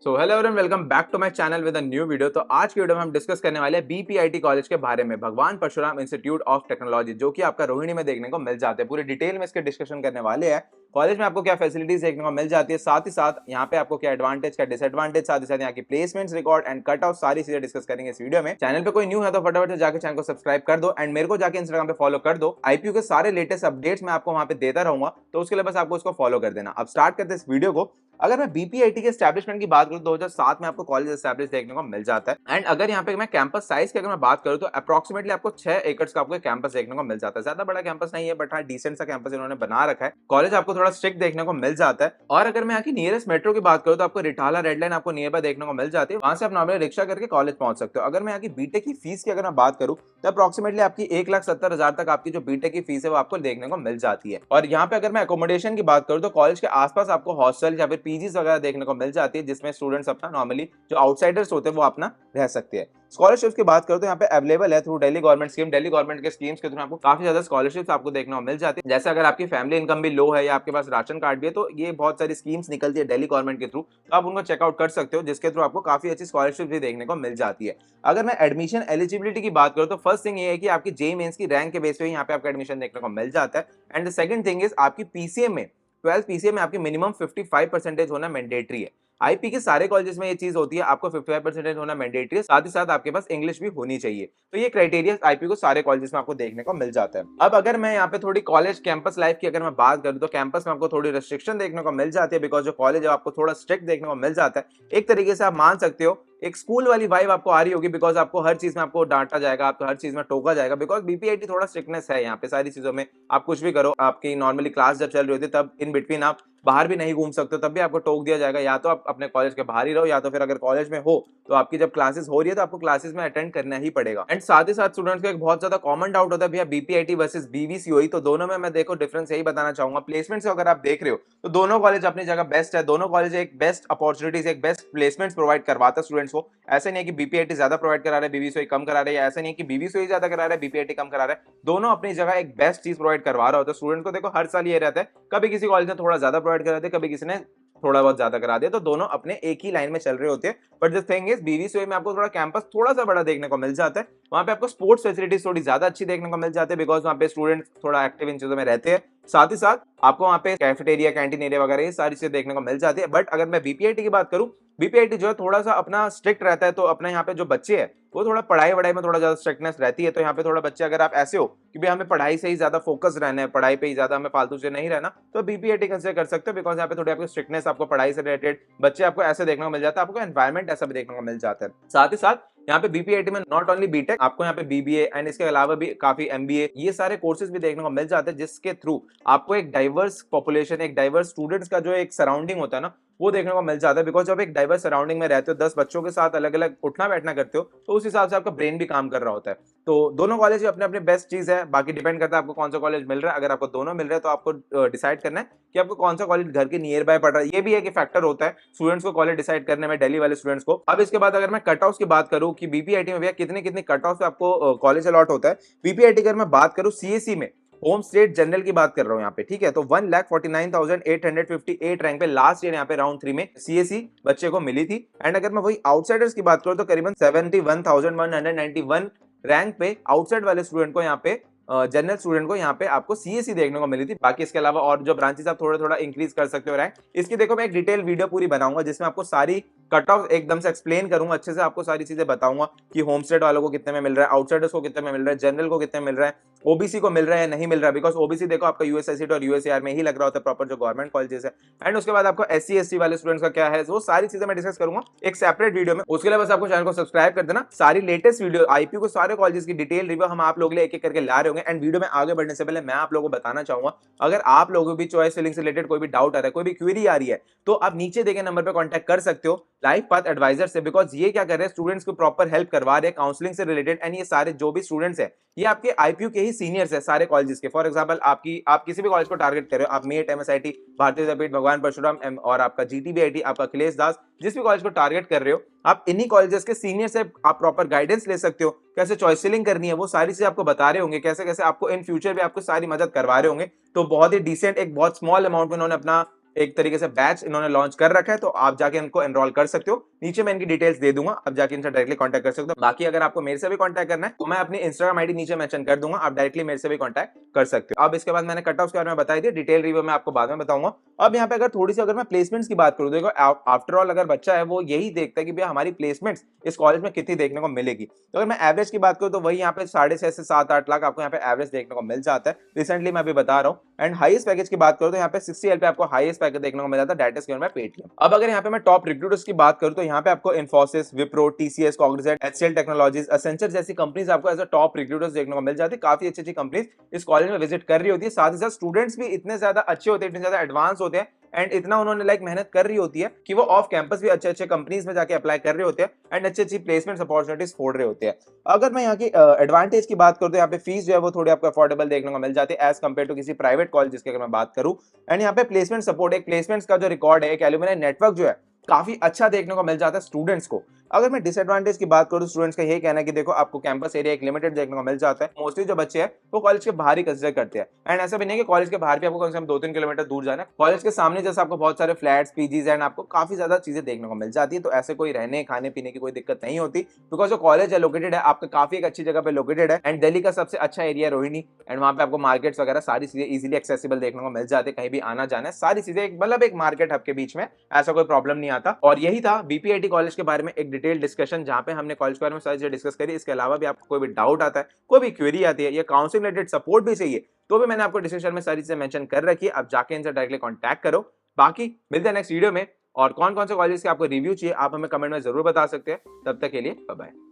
So hello everyone, welcome back to my channel with a new video. तो आज की video में हम डिस्कस करने वाले हैं बीपीआईटी कॉलेज के बारे में, भगवान परशुराम इंस्टीट्यूट ऑफ टेक्नोलॉजी, जो कि आपका रोहिणी में देखने को मिल जाते हैं। पूरी डिटेल में इसके डिस्कशन करने वाले हैं। कॉलेज में आपको क्या फैसिलिटीज देखने को मिल जाती है, साथ ही साथ यहाँ पे आपको क्या एडवांटेज क्या डिसएडवांटेज, साथ ही साथ यहाँ की placements, record and cut off, सारी चीजें डिस्कस करेंगे इस वीडियो में। चैनल पे कोई न्यू है तो फटाफट से जाकर चैनल को सब्सक्राइब कर दो एंड मेरे को जाकर इंस्टाग्राम पे फॉलो कर दो। आईपीयू के सारे लेटेस्ट अपडेट्स मैं आपको वहां पे देता रहूंगा, तो उसके लिए बस आपको उसको फॉलो कर देना। अब स्टार्ट करते हैं इस वीडियो को। अगर मैं बीपीआईटी के एस्टैब्लिशमेंट की बात करूं, 2007 में आपको कॉलेज एस्टैब्लिश देखने को मिल जाता है। एंड अगर यहाँ पे मैं कैंपस साइज की अगर मैं बात करूं तो अप्रोक्सीमेटली आपको 6 एकड़ का आपको कैंपस देखने को मिल जाता है। ज्यादा बड़ा कैंपस नहीं है, बट हाँ डिसेंट सा कैंपस इन्होंने बना रखा है। कॉलेज आपको थोड़ा स्ट्रिक्ट देखने को मिल जाता है। और अगर मैं यहाँ की नियरेस्ट मेट्रो की बात करूं तो आपको रिटाला रेड लाइन आपको नियर बाय देखने को मिल जाती है। वहां से आप नॉर्मली रिक्शा करके कॉलेज पहुंच सकते हो। अगर मैं यहाँ की बीटेक की फीस की अगर मैं बात करूं तो अप्रोक्सीमेटली आपकी 1,70,000 तक आपकी जो बीटेक की फीस है वो आपको देखने को मिल जाती है। और यहाँ पे अगर मैं अकोमोडेशन की बात करूं तो कॉलेज के आसपास आपको हॉस्टल या फिर पीजीज वगैरह देखने को मिल जाती है, जिसमें स्टूडेंट्स अपना नॉर्मली जो आउटसाइडर्स होते हैं वो अपना रह सकते हैं। स्कॉलरशिप्स की बात करो तो यहाँ पे अवेलेबल है through Delhi government scheme. Delhi government के स्कीम्स के थ्रू आपको काफी ज्यादा स्कॉलरशिप्स आपको देखने को मिल जाती है। जैसे अगर आपकी फैमिली इनकम भी लो है या आपके पास राशन कार्ड भी है, तो ये बहुत सारी स्कीम्स निकलती है दिल्ली गवर्नमेंट के थ्रू, तो आप उनको चेकआउट कर सकते हो, जिसके थ्रू आपको काफी अच्छी स्कॉलरशिप भी देखने को मिल जाती है। अगर मैं एडमिशन एलिजिबिलिटी की बात करूं तो फर्स्ट थिंग ये है कि आपकी जेई मेंस की रैंक के बेस पे यहाँ पे आपका एडमिशन देखने को मिल जाता है। And the second thing is आपकी पीसीएम में 12 पीसीएम में आपकी मिनिमम 55% होना मैंडेटरी है। आईपी के सारे कॉलेजेस में ये चीज होती है, आपको 55% होना मैंडेटरी है, साथ ही साथ आपके पास इंग्लिश भी होनी चाहिए। तो ये क्राइटेरिया आईपी को सारे कॉलेजेस में आपको देखने को मिल जाता है। अब अगर मैं यहाँ पे थोड़ी कॉलेज कैंपस लाइफ की अगर मैं बात करूँ तो कैंपस में आपको थोड़ी रेस्ट्रिक्शन देखने को मिल जाती है, बिकॉज जो कॉलेज है आपको थोड़ा स्ट्रिक्ट देखने को मिल जाता है। एक तरीके से आप मान सकते हो एक स्कूल वाली वाइब आपको आ रही होगी, बिकॉज आपको हर चीज में आपको डांटा जाएगा, आपको हर चीज में टोका जाएगा, बिकॉज बीपीआईटी थोड़ा स्ट्रिक्टनेस है यहाँ पे सारी चीजों में। आप कुछ भी करो, आपकी नॉर्मली क्लास जब चल रही होती है तब इन बिटवीन आप बाहर भी नहीं घूम सकते हो, तब भी आपको टोक दिया जाएगा। या तो आप अपने कॉलेज के बाहर ही रहो, या तो फिर अगर कॉलेज में हो तो आपकी जब क्लासेस हो रही है तो आपको क्लासेस में अटेंड करना ही पड़ेगा। एंड साथ ही साथ स्टूडेंट्स का एक बहुत ज्यादा कॉमन डाउट होता है भैया बीपीआईटी वर्सेस बीवीसीओई, तो दोनों में मैं देखो डिफरेंस यही बताना चाहूंगा। प्लेसमेंट से अगर आप देख रहे हो तो दोनों कॉलेज अपनी जगह बेस्ट है। दोनों कॉलेज एक बेस्ट अपॉर्चुनिटीज, एक बेस्ट प्लेसमेंट प्रोवाइड करवाता है स्टूडेंट्स को। ऐसे नहीं है कि बीपीआईटी ज्यादा प्रोवाइड करा रहा है बीवीसीओई कम करा रहा है, या ऐसा नहीं है कि बीवीसीओई ज्यादा करा रहा है बीपीआईटी कम करा रहा है। दोनों अपनी जगह एक बेस्ट चीज प्रोवाइड करवा रहा होता है स्टूडेंट को। देखो हर साल ये रहता है, कभी किसी कॉलेज ने थोड़ा ज्यादा प्रोवाइड कराते हैं, कभी किसी ने थोड़ा बहुत ज्यादा करा दिया, तो दोनों अपने एक ही लाइन में चल रहे होते हैं। बट द थिंग इज बीवीसीओई में आपको थोड़ा कैंपस थोड़ा सा बड़ा देखने को मिल जाता है। वहां पे आपको स्पोर्ट्स फैसिलिटीज थोड़ी ज्यादा अच्छी देखने को मिल जाती है, बिकॉज वहां पे स्टूडेंट थोड़ा एक्टिव इन चीजों में रहते हैं। साथ ही साथ आपको वहां पे कैफेटेरिया, कैंटीन एरिया वगैरह ये सारी चीजें देखने को मिल जाती है। बट अगर मैं बीपीआईटी की बात करूं, बीपीआईटी जो है थोड़ा सा अपना स्ट्रिक्ट रहता है, तो अपने यहाँ पे जो बच्चे हैं वो थोड़ा पढ़ाई वढ़ाई में थोड़ा ज्यादा स्ट्रिक्टनेस रहती है। तो यहाँ पे थोड़ा बच्चे अगर आप ऐसे हो कि भाई हमें पढ़ाई से ही ज्यादा फोकस रहना है, पढ़ाई पे ही ज्यादा हमें फालतू से नहीं रहना, तो बीपीआईटी कंसिडर कर सकते हो, बिकॉज यहाँ पे थोड़ी आपकी स्ट्रिक्टनेस, आपको पढ़ाई से रिलेटेड बच्चे आपको ऐसे देखने को मिल जाता है, आपको एनवायरमेंट ऐसा भी देखने को मिल जाता है। साथ ही साथ यहाँ पे बीपीआईटी में नॉट ओनली बीटेक, आपको यहाँ पे बीबीए एंड इसके अलावा भी काफी एमबीए, ये सारे कोर्सेज भी देखने को मिल जाते हैं, जिसके थ्रू आपको एक डाइवर्स पॉपुलेशन, एक डाइवर्स स्टूडेंट्स का जो एक सराउंडिंग होता है ना, वो देखने को मिल जाता है। बिकॉज जब एक डाइवर्स सराउंडिंग में रहते हो, 10 बच्चों के साथ अलग अलग उठना बैठना करते हो, तो उस हिसाब से आपका ब्रेन भी काम कर रहा होता है। तो दोनों कॉलेज अपने अपने बेस्ट चीज है, बाकी डिपेंड करता है आपको कौन सा कॉलेज मिल रहा है। अगर आपको दोनों मिल रहे हैं तो आपको डिसाइड करना है कि आपको कौन सा कॉलेज घर के नियर बाय पड़ रहा है। ये भी एक फैक्टर होता है स्टूडेंट्स को कॉलेज डिसाइड करने में, दिल्ली वाले स्टूडेंट्स को। अब इसके बाद अगर मैं कट ऑफ की बात करूं कि बीपीआईटी में भैया कितने कितने कट ऑफ आपको कॉलेज अलॉट होता है, बीपीआईटी अगर मैं बात करूं सीएससी में होम स्टेट जनरल की बात कर रहा हूं यहाँ पे, ठीक है, तो 1,49,858 रैंक पे लास्ट ईयर यहाँ पे राउंड 3 में सीएससी बच्चे को मिली थी। एंड अगर मैं वही आउटसाइडर्स की बात करूं तो करीबन 71,191 रैंक पे आउटसाइड वाले स्टूडेंट को यहाँ पे, जनरल स्टूडेंट को यहाँ पे आपको सीएससी देखने को मिली थी। बाकी इसके अलावा और जो ब्रांचेस आप थोड़ा थोड़ा इंक्रीज कर सकते हो रैंक, इसकी देखो मैं एक डिटेल वीडियो पूरी बनाऊंगा जिसमें आपको सारी कट ऑफ एकदम से एक्सप्लेन करूंगा, अच्छे से आपको सारी चीजें बताऊंगा कि होम स्टेट वालों को कितने में मिल रहा है, आउटसाइडर्स को कितने में मिल रहा है, जनरल को कितने मिल रहा है, ओबीसी को मिल रहा है नहीं मिल रहा है। बिकॉज ओबीसी देखो आपका यूएसएससी और यूएसएआर में ही लग रहा होता है प्रॉपर जो गवर्नमेंट कॉलेजेस है। एंड उसके बाद आपको एससी एसटी वाले स्टूडेंट्स का क्या है, वो सारी चीजें मैं डिस्कस करूंगा एक सेपरेट वीडियो में। उसके लिए बस आपको चैनल को सब्सक्राइब कर देना। सारी लेटेस्ट वीडियो आईपीयू को सारे कॉलेजेस की डिटेल रिव्यू हम आप लोग एक एक करके ला रहे होंगे। एंड वीडियो में आगे बढ़ने से पहले मैं आप लोगों को बताना चाहूंगा, अगर आप लोगों को भी चॉइस फिलिंग से रिलेटेड कोई भी डाउट आ रहा है, कोई भी क्वेरी आ रही है, तो आप नीचे देखे नंबर पर कॉन्टैक्ट कर सकते हो लाइफ पाथ एडवाइजर से। बिकॉज ये क्या कर रहे हैं, स्टूडेंट्स को प्रॉपर हेल्प करवा रहे हैं काउंसलिंग से रिलेटेड। एंड ये सारे जो भी स्टूडेंट्स हैं ये आपके आईपीयू के ही सीनियर्स है सारे कॉलेजेस के। फॉर एग्जांपल आप किसी भी कॉलेज को टारगेट कर रहे हो, आप मेट, एमएसआईटी, भारतीय विद्यापीठ, भगवान परशुराम और आपका जीटीबीआईटी, आपका अखिलेश दास, जिस भी कॉलेज को टारगेट कर रहे हो, आप इन्हीं कॉलेजेस के सीनियर से आप प्रॉपर गाइडेंस ले सकते हो। कैसे चॉइस फिलिंग करनी है वो सारी चीजें आपको बता रहे होंगे, कैसे कैसे आपको इन फ्यूचर भी आपको सारी मदद करवा रहे होंगे। तो बहुत ही डिसेंट, एक बहुत स्मॉल अमाउंट में उन्होंने अपना एक तरीके से बैच इन्होंने लॉन्च कर रखा है, तो आप जाके इनको एनरोल कर सकते हो। नीचे मैं इनकी डिटेल्स दे दूंगा, आप जाके इनसे डायरेक्टली कांटेक्ट कर सकते हो। बाकी अगर आपको मेरे से भी कांटेक्ट करना है तो मैं अपनी इंस्टाग्राम आईडी नीचे मेंशन कर दूंगा, आप डायरेक्टली मेरे से भी कांटेक्ट कर सकते हो। अब इसके बाद मैंने कट ऑफ के बारे में बताई थी, डिटेल रिव्यू में आपको बाद में बताऊंगा। अब यहाँ पे अगर थोड़ी सी अगर मैं प्लेसमेंट्स की बात करूं, देखो आफ्टर ऑल अगर बच्चा है वो यही देखता है कि भैया हमारी प्लेसमेंट्स इस कॉलेज में कितनी देखने को मिलेगी। तो अगर मैं एवरेज की बात करूं तो वही यहाँ पे 6.5 से 7-8 लाख आपको यहाँ पे एवरेज देखने को मिल जाता है। रिसेंटली मैं अभी बता रहा हूँ। एंड हाईएस्ट पैकेज की बात करूं तो यहाँ पे 60L पे आपको हाईएस्ट पैकेज देखने को मिल जाता है, that is given by Paytm. अब अगर यहाँ पे मैं टॉप रिक्रूटर्स की बात करूं तो यहाँ पे आपको Infosys, Wipro, TCS, Cognizant, HCL technologies, Accenture जैसी कंपनीज आपको एज अ टॉप रिक्रूटर्स देखने को मिल जाती है। काफी अच्छी अच्छी कंपनीज इस कॉलेज में विजिट कर रही होती है। साथ ही साथ स्टूडेंट्स भी इतने ज्यादा अच्छे होते हैं, इतने ज्यादा एडवांस होते हैं एंड इतना उन्होंने मेहनत कर रही होती है कि वो ऑफ कैंपस भी अच्छे अच्छे कंपनीज में जाके अप्लाई कर रहे होते हैं एंड अच्छी अच्छी प्लेसमेंट अपॉर्चुनिटीज फोड़ रहे होते हैं। अगर मैं यहाँ की एडवांटेज की बात करूँ तो यहाँ पे फीस जो है वो थोड़ी आपको अफोर्डेबल देखने को मिल जाती है एज कम्पेयर टू किसी प्राइवेट कॉलेज की अगर मैं बात करूँ। एंड यहाँ पे प्लेसमेंट सपोर्ट, एक प्लेसमेंट्स का जो रिकॉर्ड है, एक एलुमनी नेटवर्क जो है काफी अच्छा देखने को मिल जाता है स्टूडेंट्स को। अगर मैं डिसएडवांटेज की बात करूं, स्टूडेंट्स का यही कहना है कि देखो आपको कैंपस एरिया एक लिमिटेड देखने को मिल जाता है। मोस्टली जो बच्चे हैं वो कॉलेज के बाहर ही कंसीडर करते हैं एंड ऐसा भी नहीं कि कॉलेज के बाहर भी आपको कम से कम 2-3 किलोमीटर दूर जाना है। कॉलेज के सामने जैसे आपको बहुत सारे फ्लैट्स, पीजीज एंड आपको काफी ज्यादा चीजें देखने को मिल जाती है। तो ऐसे कोई रहने खाने पीने की कोई दिक्कत नहीं होती, बिकॉज जो कॉलेज है लोकेटेड है आपका काफी एक अच्छी जगह पे लोकेटेड है एंड दिल्ली का सबसे अच्छा एरिया रोहिणी। एंड वहां पे आपको मार्केट्स वगैरह सारी चीजें इजीली एक्सेसिबल देखने को मिल जाती है, कहीं भी आना जाना है सारी चीजें मतलब एक मार्केट हब के बीच में, ऐसा कोई प्रॉब्लम नहीं आता। और यही था बीपीआईटी कॉलेज के बारे में एक डिटेल डिस्कशन, जहां पे हमने कॉलेज के बारे में सारी चीजें डिस्कस करी। इसके अलावा भी आपको कोई भी डाउट आता है, कोई भी क्वेरी आती है या काउंसलिंग रिलेटेड सपोर्ट भी चाहिए, तो भी मैंने आपको डिस्क्रिप्शन में सारी चीजें मेंशन कर रखी है, आप जाके इनसे डायरेक्टली कांटेक्ट करो। बाकी मिलते हैं नेक्स्ट वीडियो में, और कौन कौन से कॉलेज के आपको रिव्यू चाहिए आप हमें कमेंट में जरूर बता सकते हैं। तब तक के लिए बाय बाय।